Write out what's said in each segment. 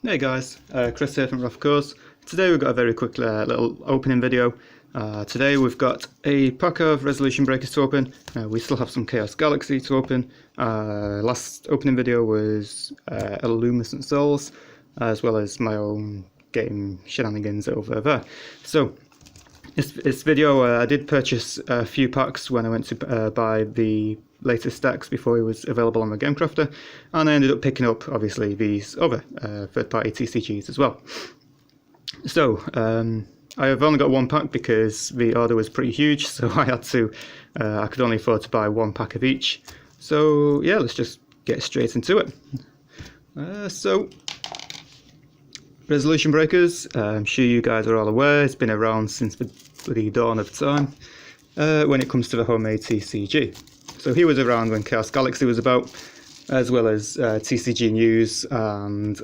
Hey guys, Chris here from Rough Course. Today we've got a very quick little opening video. Today we've got a pack of Resolution Breakers to open. We still have some Chaos Galaxy to open. Last opening video was Illuminescent Souls, as well as my own game shenanigans over there. So this video, I did purchase a few packs when I went to buy the latest stacks before it was available on the Game Crafter, and I ended up picking up obviously these other third-party TCGs as well. So I have only got one pack because the order was pretty huge, so I could only afford to buy one pack of each. So yeah, let's just get straight into it. So Resolution Breakers, I'm sure you guys are all aware, it's been around since the dawn of time when it comes to the homemade TCG. So he was around when Chaos Galaxy was about, as well as TCG News and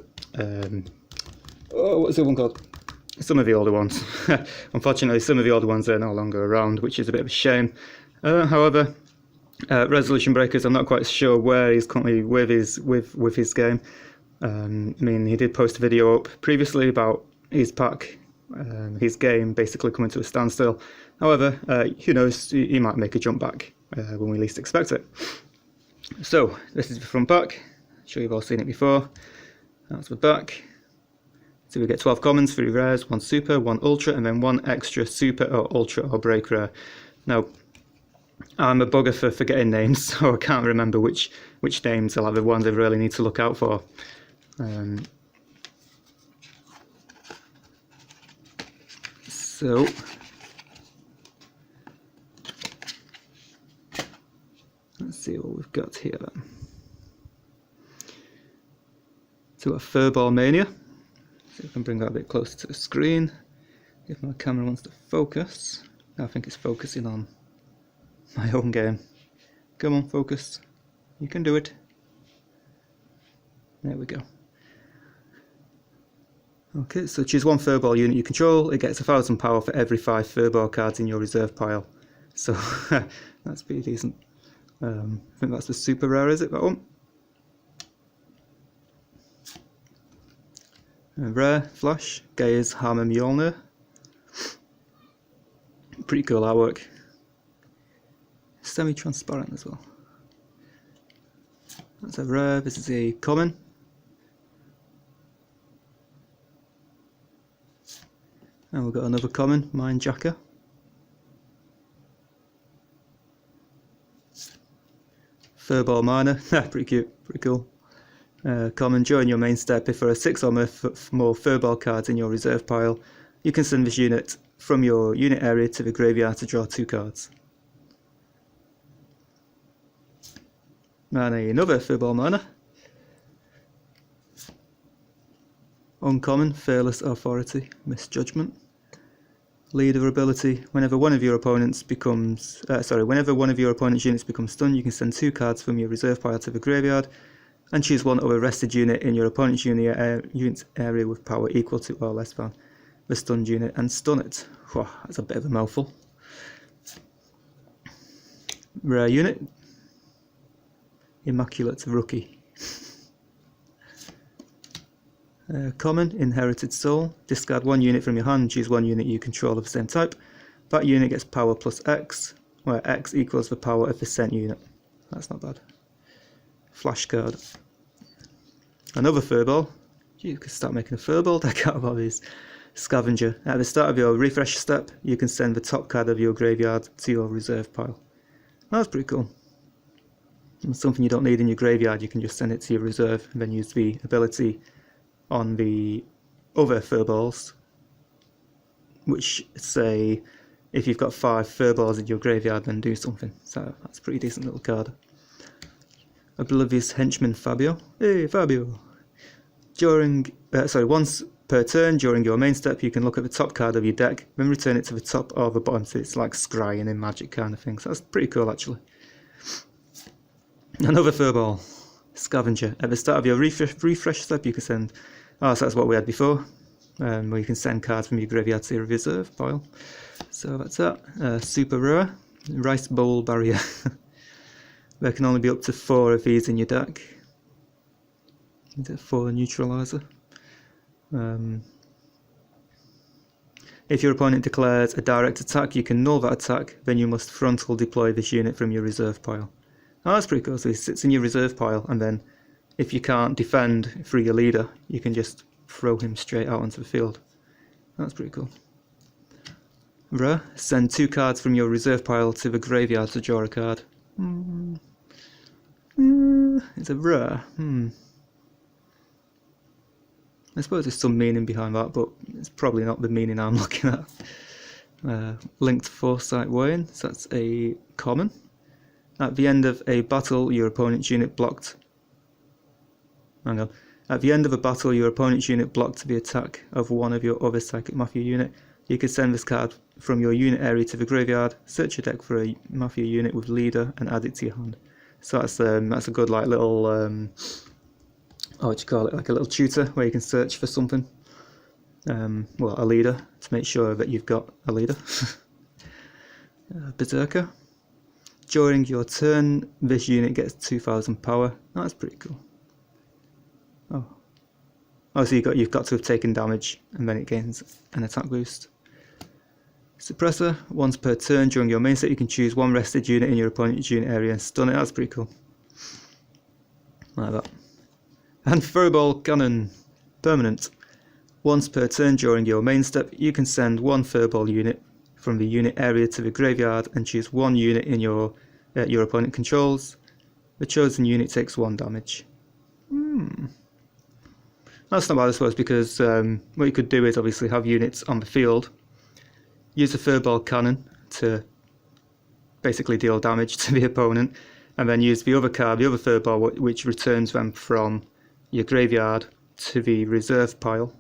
what's the one called? Some of the older ones. Unfortunately, some of the older ones are no longer around, which is a bit of a shame. However, Resolution Breakers, I'm not quite sure where he's currently with his game. I mean, he did post a video up previously about his pack, his game basically coming to a standstill. However, who knows, he might make a jump back when we least expect it. So this is the front back. I'm sure you've all seen it before. That's the back. So we get 12 commons, 3 rares, 1 super, 1 ultra, and then 1 extra super or ultra or break rare. Now, I'm a bugger for forgetting names, so I can't remember which names are like the ones I really need to look out for. So let's see what we've got here then. So a Furball Mania. See if I can bring that a bit closer to the screen. If my camera wants to focus. I think it's focusing on my own game. Come on, focus. You can do it. There we go. Okay, so choose 1 Furball unit you control. It gets 1,000 power for every 5 Furball cards in your reserve pile. So that's pretty decent. I think that's the super rare, is it, that one? Rare, Flash, Gaia's Hammer Mjolnir. Pretty cool artwork. Semi-transparent as well. That's a rare, this is a common. And we've got another common, Mindjacker. Furball Miner, pretty cute, pretty cool. Common, during your main step, if there are 6 or more Furball cards in your reserve pile, you can send this unit from your unit area to the graveyard to draw 2 cards. And another Furball Miner. Uncommon, Fearless Authority, Misjudgment. Leader ability, whenever one of your opponent's units becomes stunned, you can send 2 cards from your reserve pile to the graveyard and choose one other rested unit in your opponent's unit's area with power equal to or less than the stunned unit and stun it. Whew, that's a bit of a mouthful. Rare unit, Immaculate Rookie. Common, Inherited Soul. Discard 1 unit from your hand, choose 1 unit you control of the same type. That unit gets power plus X, where X equals the power of the sent unit. That's not bad. Flash card. Another Furball. You could start making a Furball deck out of all these. Scavenger. At the start of your refresh step, you can send the top card of your graveyard to your reserve pile. That's pretty cool. And something you don't need in your graveyard, you can just send it to your reserve and then use the ability on the other Furballs, which say if you've got 5 Furballs in your graveyard, then do something. So that's a pretty decent little card. Oblivious Henchman Fabio. Hey Fabio! Once per turn during your main step, you can look at the top card of your deck, then return it to the top or the bottom. So it's like scrying in Magic kind of thing. So that's pretty cool actually. Another Furball. Scavenger. At the start of your refresh step, you can send. So that's what we had before, where you can send cards from your graveyard to your reserve pile. So that's that. Super rare. Rice Bowl Barrier. There can only be up to 4 of these in your deck. Is it 4 neutralizer? If your opponent declares a direct attack, you can null that attack, then you must frontal deploy this unit from your reserve pile. Oh, that's pretty cool. So he sits in your reserve pile, and then if you can't defend through your leader, you can just throw him straight out onto the field. That's pretty cool. Rare, send 2 cards from your reserve pile to the graveyard to draw a card. It's a rare. I suppose there's some meaning behind that, but it's probably not the meaning I'm looking at. Linked Foresight Weighing, so that's a common. At the end of a battle, your opponent's unit blocked. Hang on. At the end of a battle, your opponent's unit blocked the attack of one of your other Psychic Mafia unit. You can send this card from your unit area to the graveyard, search your deck for a Mafia unit with leader, and add it to your hand. So that's a good like little what do you call it? Like a little tutor where you can search for something. Well, a leader, to make sure that you've got a leader. Berserker. During your turn, this unit gets 2000 power. Oh, that's pretty cool. Oh, so you've got to have taken damage, and then it gains an attack boost. Suppressor. Once per turn during your main set, you can choose one rested unit in your opponent's unit area and stun it. That's pretty cool. Like that. And Furball Cannon. Permanent. Once per turn during your main step, you can send one Furball unit from the unit area to the graveyard and choose one unit in your opponent controls. The chosen unit takes 1 damage. That's not bad, I suppose, because what you could do is obviously have units on the field, use a Furball Cannon to basically deal damage to the opponent, and then use the other card, the other Furball, which returns them from your graveyard to the reserve pile,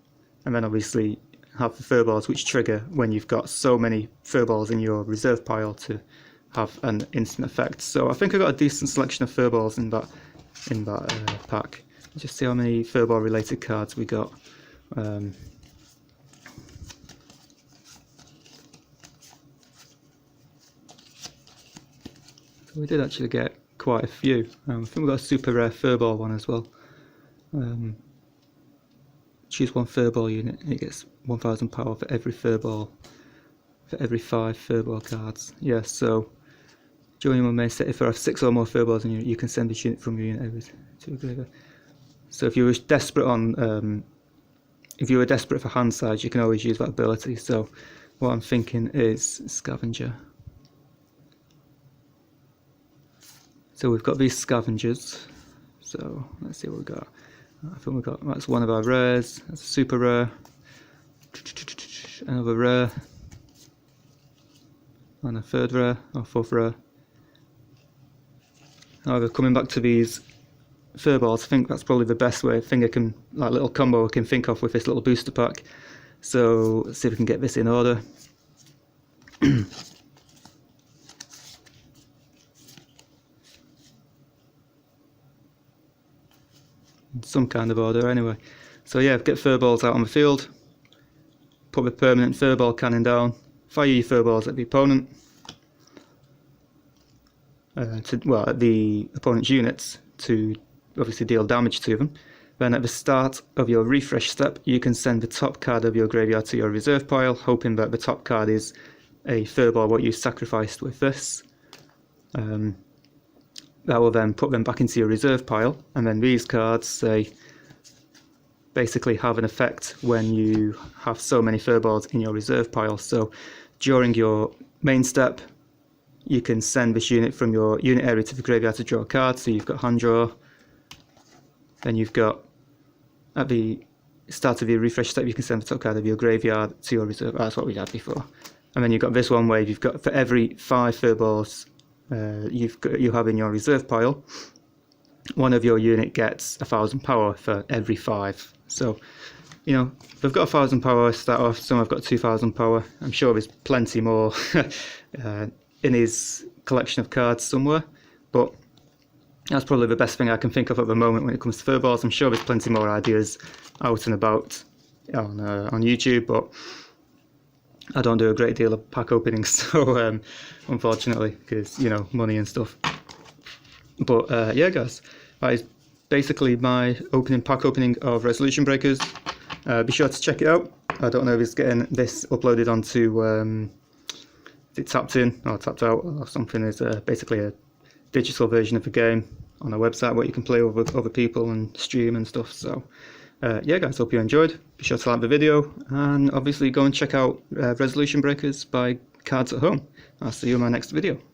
and then obviously have the Furballs which trigger when you've got so many Furballs in your reserve pile to have an instant effect. So I think I got a decent selection of Furballs in that pack. Let's just see how many Furball related cards we got. So we did actually get quite a few. I think we got a super rare Furball one as well. Choose one Furball unit, and it gets 1000 power for every Furball, for every 5 Furball cards. Yeah, so during your main set, if there are 6 or more Furballs in you can send this unit from your unit area to a graveyard. So if you were desperate for hand size, you can always use that ability. So what I'm thinking is Scavenger. So we've got these Scavengers. So let's see what we got. I think we got, that's one of our rares. That's a super rare. Another rare. And a third rare, or 4th rare. However, coming back to these Furballs, I think that's probably the best little combo I can think of with this little booster pack. So let's see if we can get this in order. In some kind of order anyway. So yeah, get Furballs out on the field, put the permanent Furball Cannon down, fire your Furballs at the opponent, at the opponent's units to obviously deal damage to them. Then at the start of your refresh step, you can send the top card of your graveyard to your reserve pile, hoping that the top card is a Furball what you sacrificed with this. That will then put them back into your reserve pile, and then these cards basically have an effect when you have so many Furballs in your reserve pile. So during your main step, you can send this unit from your unit area to the graveyard to draw a card. So you've got hand draw. Then you've got, at the start of your refresh step, you can send the top card of your graveyard to your reserve. That's what we had before. And then you've got this one where you've got, for every 5 Furballs you have in your reserve pile, one of your unit gets 1000 power for every 5. So, you know, they've got 1000 power to start off, some have got 2000 power. I'm sure there's plenty more in his collection of cards somewhere, but that's probably the best thing I can think of at the moment when it comes to Furballs. I'm sure there's plenty more ideas out and about on YouTube, but I don't do a great deal of pack openings, so unfortunately, because, you know, money and stuff. But yeah, guys, that is basically my pack opening of Resolution Breakers. Be sure to check it out. I don't know if it's getting this uploaded onto is it Tapped In or Tapped Out or something. Is basically a digital version of the game on a website where you can play with other people and stream and stuff. So yeah guys, hope you enjoyed. Be sure to like the video, and obviously go and check out Resolution Breakers by Cards at Home. I'll see you in my next video.